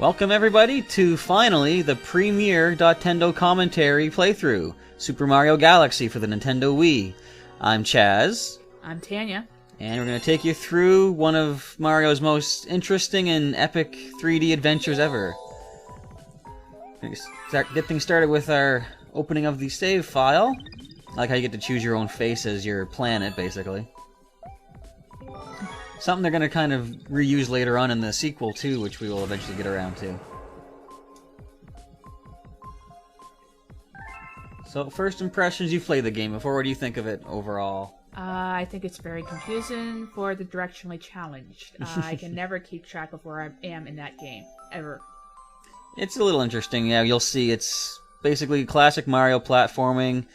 Welcome everybody to finally the premier Dottendo Commentary playthrough, Super Mario Galaxy for the Nintendo Wii. I'm Chaz. I'm Tanya. And we're going to take you through one of Mario's most interesting and epic 3D adventures ever. Get things started with our opening of the save file. I like how you get to choose your own face as your planet, basically. Something they're going to kind of reuse later on in the sequel, too, which we will eventually get around to. So, first impressions, you've played the game before. What do you think of it overall? I think it's very confusing for the directionally challenged. I can never keep track of where I am in that game, ever. It's a little interesting. Yeah, you'll see it's basically classic Mario platforming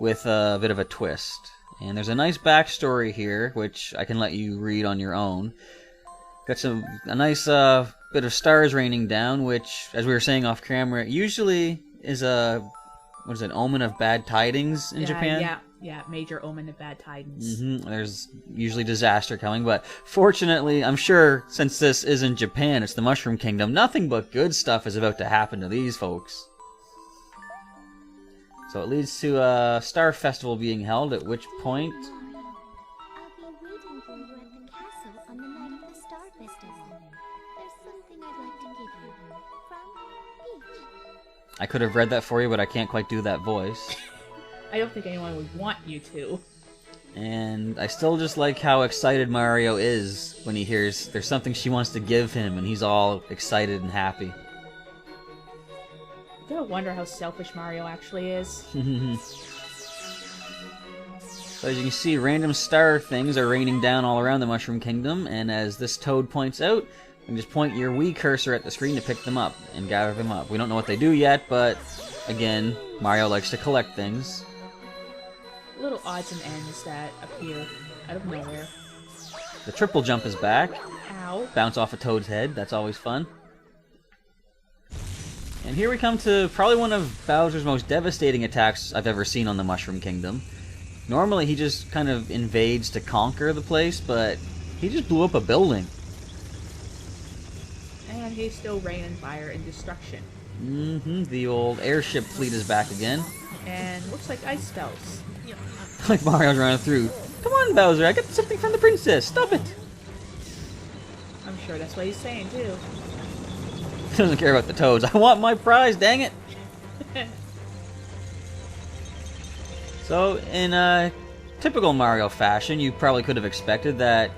with a bit of a twist. And there's a nice backstory here, which I can let you read on your own. Got a nice bit of stars raining down, which, as we were saying off camera, usually is an omen of bad tidings in Japan. Yeah, major omen of bad tidings. There's usually disaster coming, but fortunately, I'm sure since this isn't Japan, it's the Mushroom Kingdom, nothing but good stuff is about to happen to these folks. So it leads to a Star Festival being held, at which point... I'll be waiting for you at the castle on the night of the Star Festival. There's something I'd like to give you. From Peach. I could have read that for you, but I can't quite do that voice. I don't think anyone would want you to. And I still just like how excited Mario is when he hears there's something she wants to give him, and he's all excited and happy. I wonder how selfish Mario actually is. So as you can see, random star things are raining down all around the Mushroom Kingdom, and as this toad points out, you can just point your Wii cursor at the screen to pick them up and gather them up. We don't know what they do yet, but again, Mario likes to collect things. Little odds and ends that appear out of nowhere. The triple jump is back. Ow. Bounce off a toad's head, that's always fun. And here we come to probably one of Bowser's most devastating attacks I've ever seen on the Mushroom Kingdom. Normally he just kind of invades to conquer the place, but he just blew up a building. And he's still raining fire and destruction. The old airship fleet is back again. And looks like ice spells. Like Mario's running through. Come on, Bowser, I got something from the princess. Stop it! I'm sure that's what he's saying, too. He doesn't care about the toads. I want my prize, dang it! So, in a typical Mario fashion, you probably could have expected that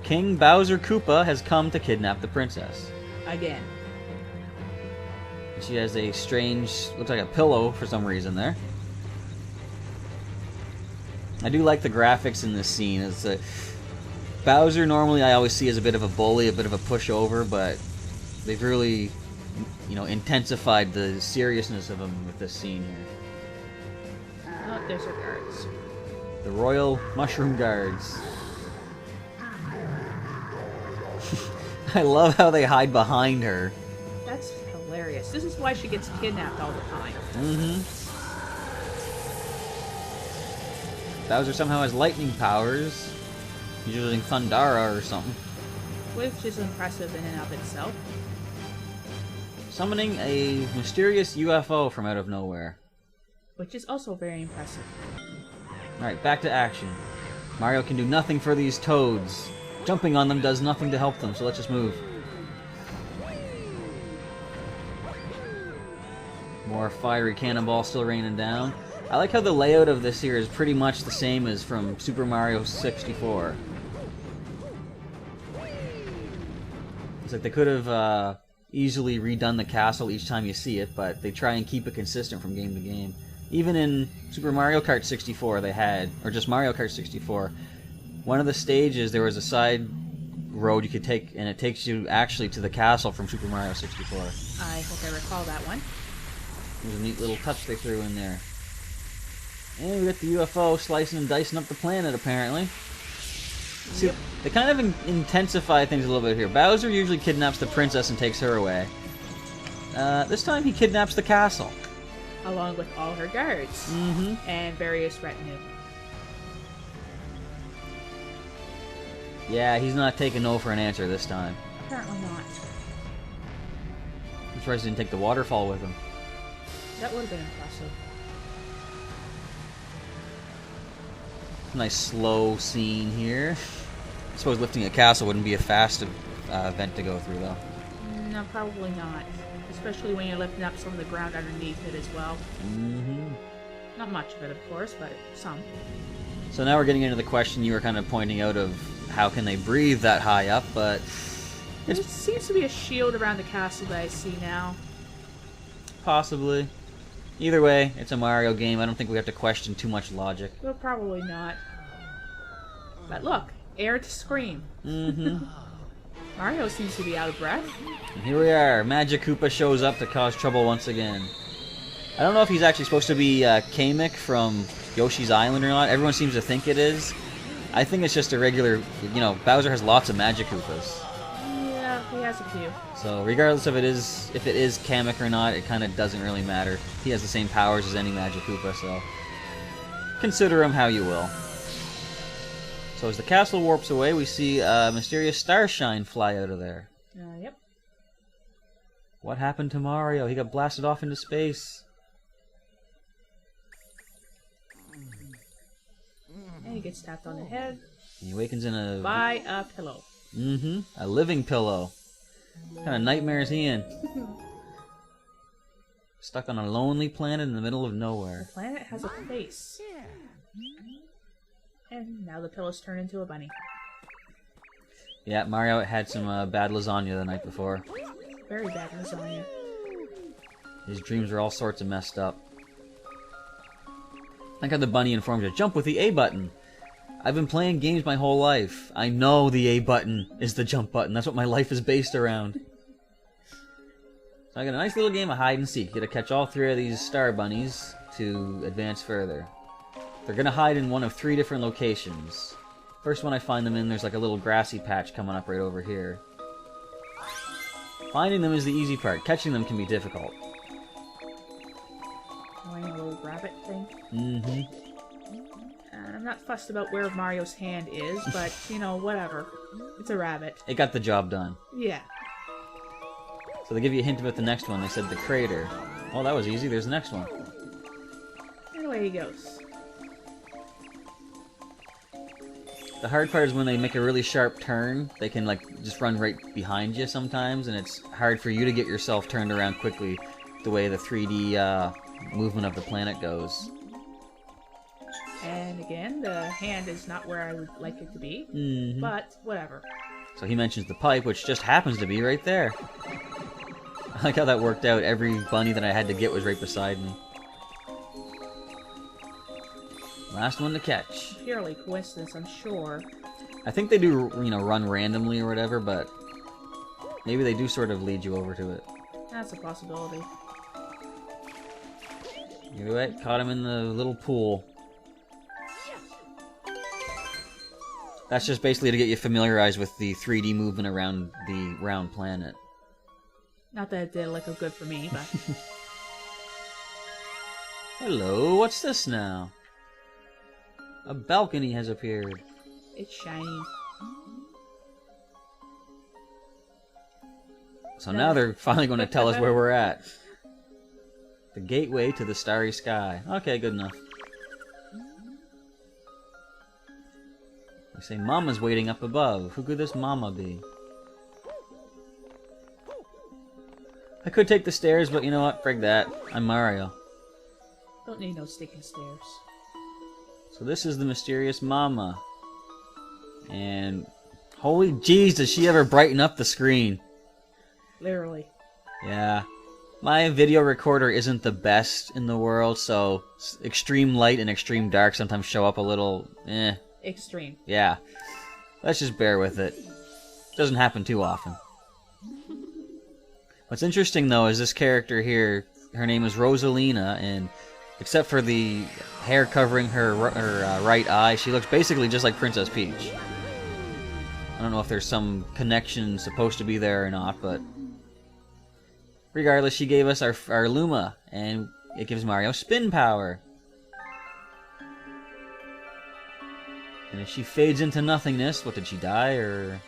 King Bowser Koopa has come to kidnap the princess. Again. She has a strange, looks like a pillow for some reason there. I do like the graphics in this scene. It's Bowser normally I always see as a bit of a bully, a bit of a pushover, but they've really, intensified the seriousness of him with this scene here. Oh, there's her guards. The Royal Mushroom Guards. I love how they hide behind her. That's hilarious. This is why she gets kidnapped all the time. Bowser somehow has lightning powers. He's using Thundara or something. Which is impressive in and of itself. Summoning a mysterious UFO from out of nowhere. Which is also very impressive. Alright, back to action. Mario can do nothing for these toads. Jumping on them does nothing to help them, so let's just move. More fiery cannonball still raining down. I like how the layout of this here is pretty much the same as from Super Mario 64. It's like they could have easily redone the castle each time you see it, but they try and keep it consistent from game to game. Even in Super Mario Kart 64 they had, or just Mario Kart 64, one of the stages there was a side road you could take, and it takes you actually to the castle from Super Mario 64. I hope I recall that one. There's a neat little touch they threw in there. And we got the UFO slicing and dicing up the planet, apparently. See, they kind of intensify things a little bit here. Bowser usually kidnaps the princess and takes her away. This time he kidnaps the castle. Along with all her guards. And various retinue. Yeah, he's not taking no for an answer this time. Apparently not. I'm surprised he didn't take the waterfall with him. That would have been impressive. Nice slow scene here. I suppose lifting a castle wouldn't be a fast event to go through, though. No, probably not. Especially when you're lifting up some of the ground underneath it as well. Mm-hmm. Not much of it, of course, but some. So now we're getting into the question you were kind of pointing out of how can they breathe that high up, but... There seems to be a shield around the castle that I see now. Possibly. Either way, it's a Mario game. I don't think we have to question too much logic. Well, probably not. But look, air to scream. Mm-hmm. Mario seems to be out of breath. And here we are. Magic Koopa shows up to cause trouble once again. I don't know if he's actually supposed to be Kamek from Yoshi's Island or not. Everyone seems to think it is. I think it's just a regular, you know, Bowser has lots of Magic Koopas. Yeah, he has a few. So regardless of if it is Kamek or not, it kind of doesn't really matter. He has the same powers as any Magic Koopa, so consider him how you will. So as the castle warps away, we see a mysterious starshine fly out of there. Yep. What happened to Mario? He got blasted off into space. And he gets tapped on the head. He awakens in a... by a pillow. Mm-hmm. A living pillow. What kind of nightmare is he in? Stuck on a lonely planet in the middle of nowhere. The planet has a face. And now the pillow's turned into a bunny. Yeah, Mario had some bad lasagna the night before. Very bad lasagna. His dreams are all sorts of messed up. I like how the bunny informs you, jump with the A button. I've been playing games my whole life. I know the A button is the jump button. That's what my life is based around. So I got a nice little game of hide and seek. You gotta catch all three of these star bunnies to advance further. They're gonna hide in one of 3 different locations. First one I find them in, there's like a little grassy patch coming up right over here. Finding them is the easy part. Catching them can be difficult. Annoying little rabbit thing. Mm-hmm. And I'm not fussed about where Mario's hand is, but, you know, whatever. It's a rabbit. It got the job done. Yeah. So they give you a hint about the next one. They said the crater. Oh, that was easy. There's the next one. And away he goes. The hard part is when they make a really sharp turn, they can like just run right behind you sometimes, and it's hard for you to get yourself turned around quickly the way the 3D movement of the planet goes. And again, the hand is not where I would like it to be, Mm-hmm. but whatever. So he mentions the pipe, which just happens to be right there. I like how that worked out. Every bunny that I had to get was right beside me. Last one to catch. Purely coincidence, I'm sure. I think they do, you know, run randomly or whatever, but maybe they do sort of lead you over to it. That's a possibility. Either way, caught him in the little pool. That's just basically to get you familiarized with the 3D movement around the round planet. Not that it did look good for me, but... Hello, what's this now? A balcony has appeared. it's shiny. So now they're finally going to tell us where we're at. The gateway to the starry sky. Okay, good enough. They say Mama's waiting up above. Who could this Mama be? I could take the stairs, but you know what? Frig that. I'm Mario. Don't need no stinking stairs. So this is the mysterious Mama. And holy jeez, does she ever brighten up the screen? Literally. Yeah. My video recorder isn't the best in the world, so extreme light and extreme dark sometimes show up a little, Extreme. Yeah. Let's just bear with it. Doesn't happen too often. What's interesting, though, is this character here, her name is Rosalina, and except for the hair covering her right eye, she looks basically just like Princess Peach. I don't know if there's some connection supposed to be there or not, but regardless, she gave us our Luma, and it gives Mario spin power. And if she fades into nothingness, what, did she die, or...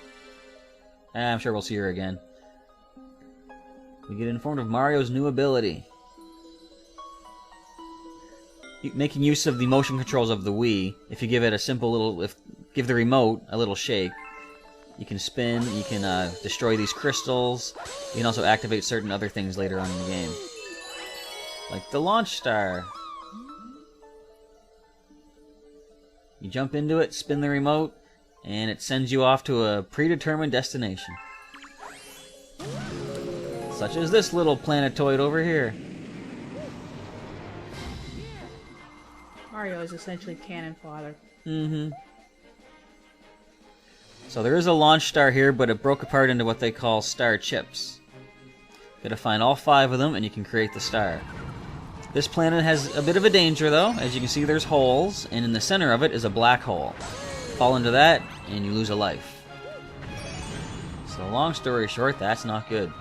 I'm sure we'll see her again. We get informed of Mario's new ability. Making use of the motion controls of the Wii, if you give it a simple little... give the remote a little shake, you can spin, you can destroy these crystals, you can also activate certain other things later on in the game. Like the launch star. You jump into it, spin the remote, and it sends you off to a predetermined destination. Such as this little planetoid over here. Mario is essentially canon fodder. Mm-hmm. So there is a launch star here, but it broke apart into what they call star chips. Gotta find all 5 of them, and you can create the star. This planet has a bit of a danger, though. As you can see, there's holes, and in the center of it is a black hole. Fall into that, and you lose a life. So long story short, that's not good.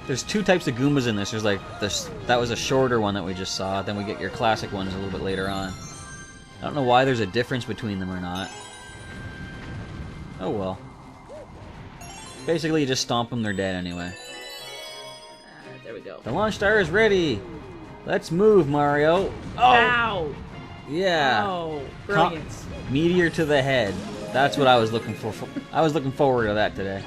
There's 2 types of Goombas in this. There's like this. That was a shorter one that we just saw. Then we get your classic ones a little bit later on. I don't know why there's a difference between them or not. Oh well. Basically, you just stomp them, they're dead anyway. There we go. The launch star is ready. Let's move, Mario. Oh! Ow! Yeah. Oh, brilliance. Meteor to the head. That's what I was looking for. I was looking forward to that today.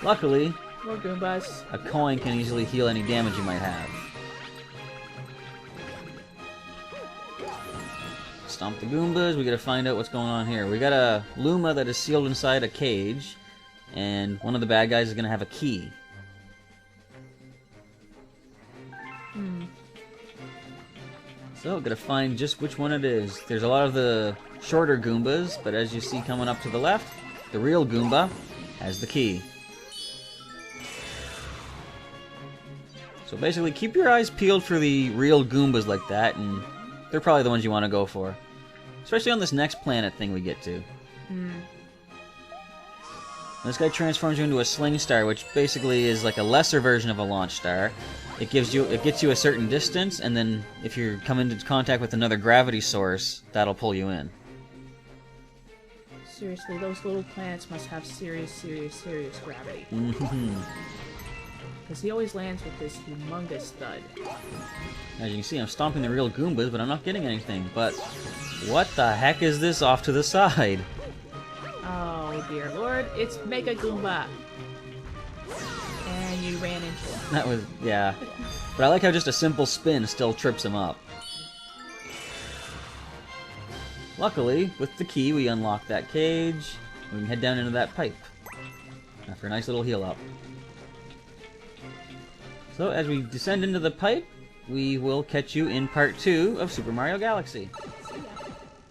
Luckily, More Goombas. a coin can easily heal any damage you might have. Stomp the Goombas. We gotta find out what's going on here. We got a Luma that is sealed inside a cage, and one of the bad guys is gonna have a key. So, gotta find just which one it is. There's a lot of the shorter Goombas, but as you see coming up to the left, the real Goomba has the key. So basically, keep your eyes peeled for the real Goombas like that, and they're probably the ones you want to go for. Especially on this next planet thing we get to. This guy transforms you into a sling star, which basically is like a lesser version of a launch star. It gets you a certain distance, and then if you come into contact with another gravity source, that'll pull you in. Seriously, those little planets must have serious gravity. Because he always lands with this humongous stud. As you can see, I'm stomping the real Goombas, but I'm not getting anything. But what the heck is this off to the side? Oh dear lord, it's Mega Goomba! And you ran into him. That was, yeah. But I like how just a simple spin still trips him up. Luckily, with the key, we unlock that cage. We can head down into that pipe. Now for a nice little heal up. So, as we descend into the pipe, we will catch you in part 2 of Super Mario Galaxy.